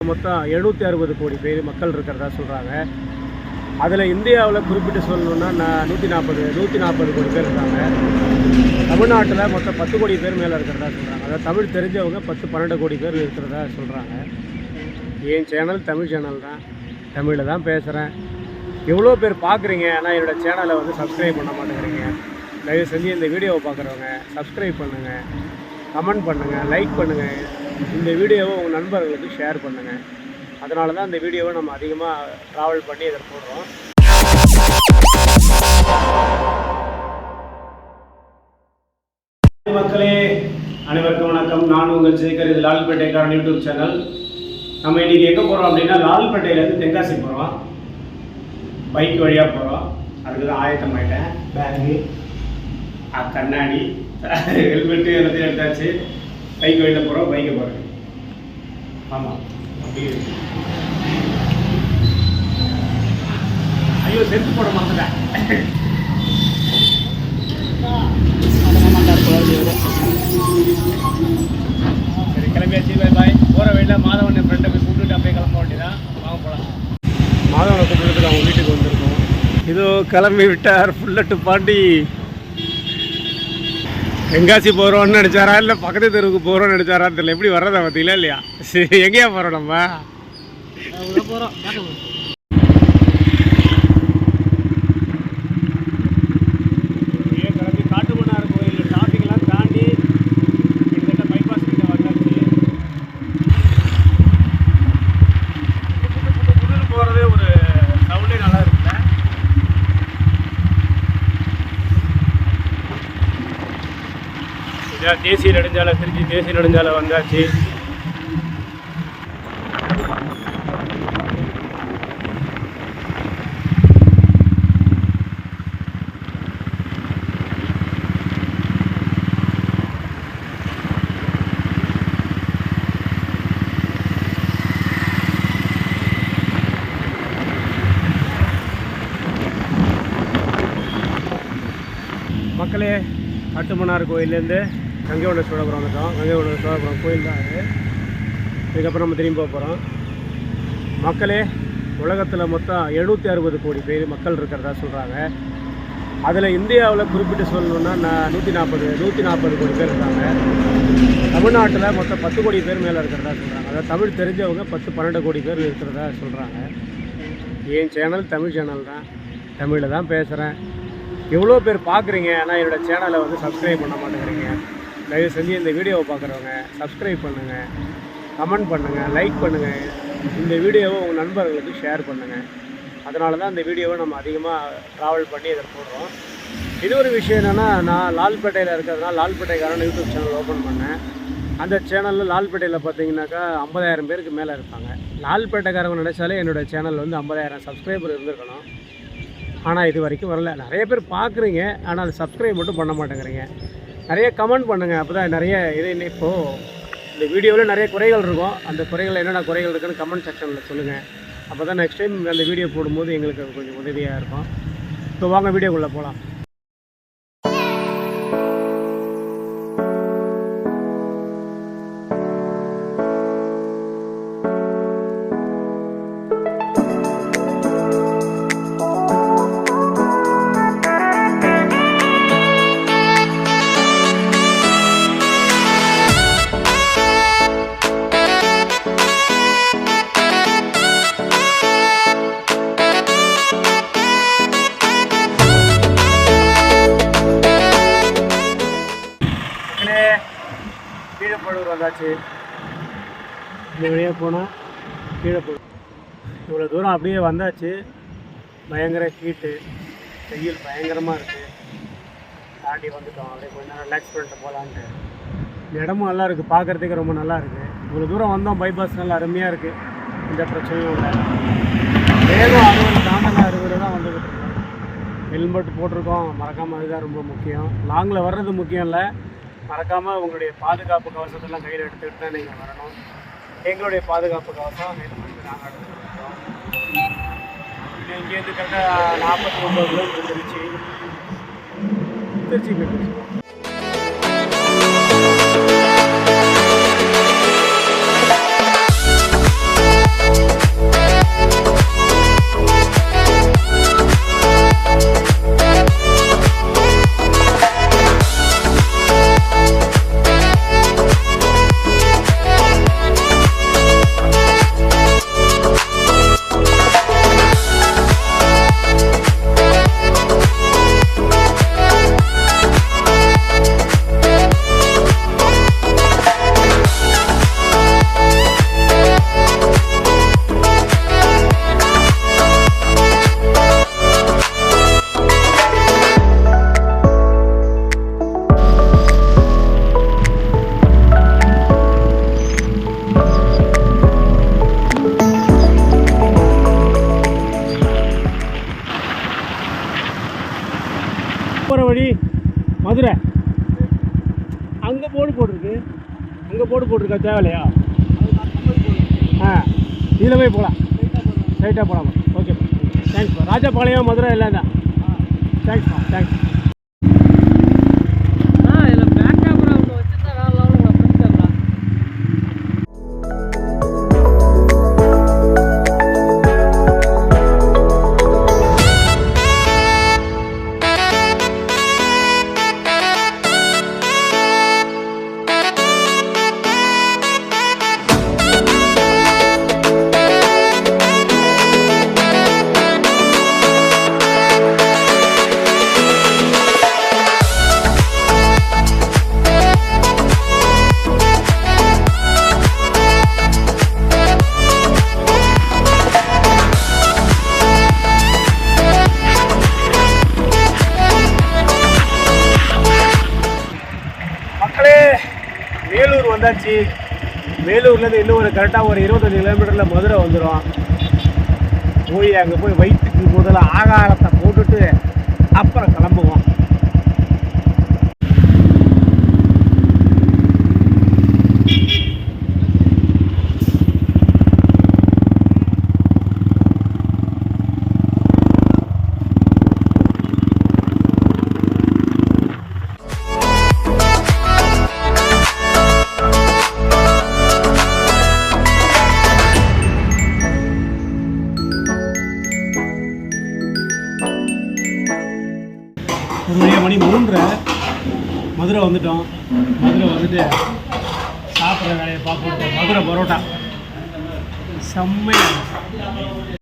மொத்தம் 760 கோடி பேர் மக்கள் இருக்கிறதா சொல்கிறாங்க. அதில் இந்தியாவில் குறிப்பிட்டு சொல்லணுன்னா 140 கோடி பேர் இருக்காங்க. தமிழ்நாட்டில் மொத்தம் 10 கோடி பேர் மேலே இருக்கிறதா சொல்கிறாங்க. அதாவது தமிழ் தெரிஞ்சவங்க 10-12 கோடி பேர் இருக்கிறதா சொல்கிறாங்க. என் சேனல் தமிழ் சேனல் தான், தமிழில் தான் பேசுகிறேன். எவ்வளோ பேர் பார்க்குறீங்க, ஆனால் என்னோடய சேனலை வந்து சப்ஸ்கிரைப் பண்ண மாட்டேங்கிறீங்க. தயவு செஞ்சு இந்த வீடியோவை பார்க்குறவங்க சப்ஸ்கிரைப் பண்ணுங்கள், கமெண்ட் பண்ணுங்கள், லைக் பண்ணுங்கள். இந்த வீடியோவை உங்கள் நண்பர்களுக்கு ஷேர் பண்ணுங்கள். அதனால தான் இந்த வீடியோவை நம்ம அதிகமாக ட்ராவல் பண்ணி இதை போடுறோம். மக்களே அனைவருக்கும் வணக்கம். நான் உங்கள் சேகர். இது லால்பேட்டைக்காரன் யூடியூப் சேனல். நம்ம இன்றைக்கி எங்கே போகிறோம் அப்படின்னா, லால்பேட்டையிலேருந்து தென்காசி போகிறோம். பைக் வழியாக போகிறோம். அதுக்கு தான் ஆயத்தமாயிட்டேன். பேகு, கண்ணாடி, ஹெல்மெட்டு எல்லாத்தையும் எடுத்தாச்சு. பைக் வழியில் போகிறோம். பைக்கை போகிறேன். ஆமாம், அப்படி இருக்கு. ஐயோ, செருப்பு போட மாட்டேன். சரி, கிளம்பியாச்சு. Bye bye. போகிற வழியில் மாதவன் ஃப்ரெண்டை போய் கூப்பிட்டுட்டு அப்படியே கிளம்ப வேண்டியதான். வாங்க போகலாம். மாதவனை கூப்பிட்டுட்டு அவங்க வீட்டுக்கு வந்திருக்கோம். இதோ கிளம்பி விட்டார் புல்லட்டு பாண்டி. தென்காசி போகிறோன்னு நினச்சாரா இல்லை பக்கத்து தெருவுக்கு போகிறோன்னு நினச்சாரான்னு தெரியல. எப்படி வர்றதா பார்த்தீங்களா இல்லையா? சரி, எங்கேயா போகிறோம் நம்ம? போகிறோம். கிளம்பி காட்டுமன்னார் கோயில் டிராஃபிக்லாம் தாண்டி கிட்டத்தட்ட பைபாஸ் கிட்ட வந்தாச்சு. புது போகிறதே ஒரு சவுண்டே நல்லா இருக்குல்ல. தேசிய நெடுஞ்சாலை, திருச்சி தேசிய நெடுஞ்சாலை வந்தாச்சு. மக்களே, காட்டுமன்னார் கோயிலேருந்து கங்கை கொண்ட சோழபுரம் வந்துட்டோம். கங்கை கொண்ட சோழபுரம் கோயில் தான் அது. இதுக்கப்புறம் நம்ம திரும்பி போக போகிறோம். மக்களே, உலகத்தில் மொத்தம் 760 கோடி பேர் மக்கள் இருக்கிறதா சொல்கிறாங்க. அதில் இந்தியாவில் குறிப்பிட்டு சொல்லணுன்னா 140 கோடி பேர் இருக்காங்க. தமிழ்நாட்டில் மொத்தம் 10 கோடி பேர் மேலே இருக்கிறதா சொல்கிறாங்க. அதாவது தமிழ் தெரிஞ்சவங்க 10-12 கோடி பேர் இருக்கிறதா சொல்கிறாங்க. என் சேனல் தமிழ் சேனல் தான், தமிழில் தான் பேசுகிறேன். எவ்வளோ பேர் பார்க்குறீங்க, ஆனால் என்னோடய சேனலை வந்து சப்ஸ்கிரைப் பண்ண மாட்டேங்கிறீங்க. தயவு செஞ்சு இந்த வீடியோவை பார்க்குறவங்க சப்ஸ்கிரைப் பண்ணுங்கள், கமெண்ட் பண்ணுங்கள், லைக் பண்ணுங்கள். இந்த வீடியோவை உங்கள் நண்பர்களுக்கு ஷேர் பண்ணுங்கள். அதனால தான் இந்த வீடியோவை நம்ம அதிகமாக ட்ராவல் பண்ணி இதை போடுறோம். இது ஒரு விஷயம் என்னென்னா, நான் லால்பேட்டையில் இருக்கிறதுனால லால்பேட்டைக்காரன் யூடியூப் சேனல் ஓப்பன் பண்ணேன். அந்த சேனலில் லால்பேட்டையில் பார்த்தீங்கன்னாக்கா 50,000 பேருக்கு மேலே இருப்பாங்க. லால்பேட்டைக்காரங்க நினச்சாலே என்னோடய சேனல் வந்து 50,000 சப்ஸ்கிரைபர் இருந்திருக்கணும். ஆனால் இது வரைக்கும் வரல. நிறைய பேர் பார்க்குறீங்க, ஆனால் அது சப்ஸ்கிரைப் மட்டும் பண்ண மாட்டேங்கிறீங்க. நிறைய கமெண்ட் பண்ணுங்கள். அப்போ தான் நிறைய இப்போது இந்த வீடியோவில் நிறைய குறைகள் இருக்கும். அந்த குறைகள் என்னென்ன குறைகள் இருக்குன்னு கமெண்ட் செக்ஷனில் சொல்லுங்கள். அப்போ தான் நெக்ஸ்ட் டைம் அந்த வீடியோ போடும்போது எங்களுக்கு கொஞ்சம் உதவியாக இருக்கும். ஸோ வாங்க வீடியோக்குள்ளே போகலாம். கீழப்பழூர் வந்தாச்சு. இந்த வழியாக போனால் கீழப்பழூர். இவ்வளோ தூரம் அப்படியே வந்தாச்சு. பயங்கர ஹீட்டு, வெயில் பயங்கரமாக இருக்குது. தாண்டி வந்துட்டோம். அப்படியே கொஞ்சம் நேரம் ரிலாக்ஸ் பண்ணிட்டு போகலான்ட்டு. இந்த இடமும் நல்லா இருக்குது, பார்க்குறதுக்கு ரொம்ப நல்லா இருக்குது. இவ்வளோ தூரம் வந்தோம். பைபாஸ் நல்லா அருமையாக இருக்குது. எந்த பிரச்சனையும் இல்லை. வேகம் 60 தாண்டலாம் 60 தான் வந்துக்கிட்டு இருக்கோம். ஹெல்மெட் போட்டிருக்கோம், மறக்காமல். அதுதான் ரொம்ப முக்கியம். லாங்கில் வர்றது முக்கியம் இல்லை, மறக்காமல் உங்களுடைய பாதுகாப்பு கவசத்தெல்லாம் கையில் எடுத்துக்கிட்டு தான் நீங்கள் வரணும். எங்களுடைய பாதுகாப்பு கவசம் ஹெல்மெட் நாங்கள் எடுத்துக்கிட்டோம். இங்கேருந்து கரெக்டாக 49 கிலோமீட்டர் திருச்சி போயிட்டு. போட்டிருக்கா தேவையில்லையா? இதில் போய் போகலாம், ரைட்டாக போகலாமா? ஓகேப்பா, தேங்க்ஸ்ப்பா. ராஜபாளையம் மதுரை எல்லாம் தான். தேங்க்ஸ்ப்பா, தேங்க்ஸ். இதில் பேக் கேமரா ஒன்று வச்சுருந்தா வேறு லெவலில் ஃப்ரண்ட் கேமரா. மக்களே, வேலூர் வந்தாச்சு. வேலூர்லேருந்து இன்னும் கரெக்டாக ஒரு 25 கிலோமீட்டரில் மதுரை வந்துடும். போய் அங்கே போய் வயிற்றுக்கு முதல்ல ஆகாரத்தை போட்டுட்டு அப்புறம் கிளம்புவோம். ஒரு வழியாக மணி 3:30 மதுரை வந்துட்டோம். மதுரை வந்துட்டு சாப்பிட்ற வேலையை பார்ப்போம். மதுரை பரோட்டா செம்மையாக